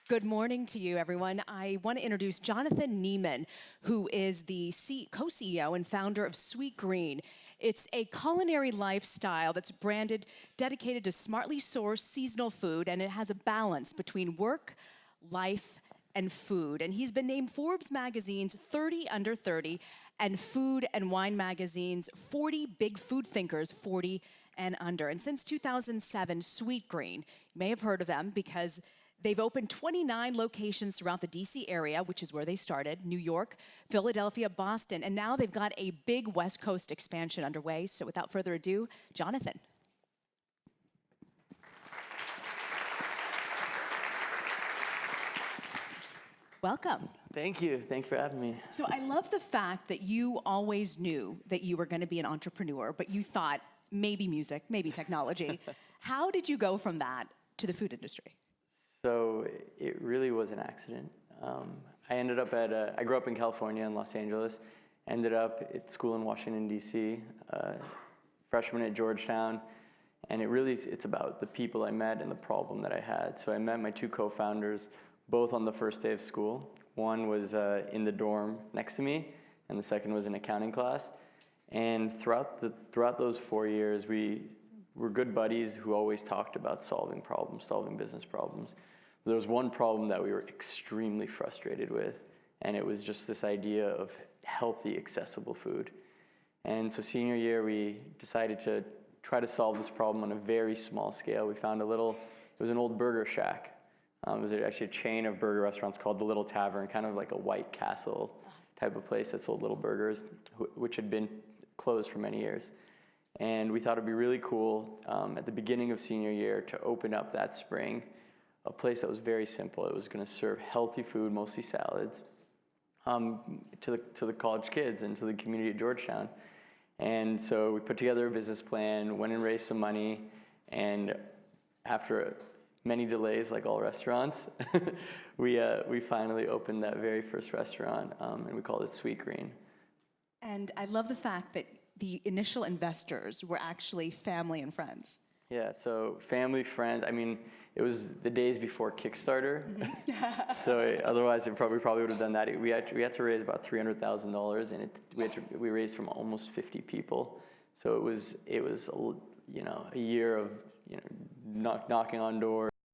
Good morning to you, everyone. I want to introduce Jonathan Neman, who is the co-CEO and founder of Sweet Green. It's a culinary lifestyle that's dedicated to smartly sourced seasonal food, and it has a balance between work, life, and food. And he's been named Forbes magazine's 30 Under 30 and Food and Wine magazine's 40 Big Food Thinkers 40 and Under. And since 2007, Sweet Green, you may have heard of them because they've opened 29 locations throughout the DC area, which is where they started, New York, Philadelphia, Boston, and now they've got a big West Coast expansion underway. So without further ado, Jonathan. Welcome. Thank you. Thanks for having me. So I love the fact that you always knew that you were going to be an entrepreneur, but you thought maybe music, maybe technology. How did you go from that to the food industry? So it really was an accident. I ended up I grew up in California in Los Angeles, ended up at school in Washington, D.C., freshman at Georgetown, and it's about the people I met and the problem that I had. So I met my two co-founders both on the first day of school. One was in the dorm next to me, and the second was in accounting class. And throughout those 4 years, we were good buddies who always talked about solving problems, solving business problems. There was one problem that we were extremely frustrated with, and it was just this idea of healthy, accessible food. And so senior year, we decided to try to solve this problem on a very small scale. We found it was an old burger shack. It was actually a chain of burger restaurants called The Little Tavern, kind of like a White Castle type of place that sold little burgers, which had been closed for many years. And we thought it'd be really cool at the beginning of senior year to open up that spring a place that was very simple. It was going to serve healthy food, mostly salads, to the college kids and to the community at Georgetown. And so we put together a business plan, went and raised some money, and after many delays, like all restaurants, we finally opened that very first restaurant, and we called it Sweet Green. And I love the fact that the initial investors were actually family and friends. Yeah, so family, friends. I mean, it was the days before Kickstarter, so otherwise we probably would have done that. We had to raise about $300,000, and we raised from almost 50 people. So it was a year of knocking on doors.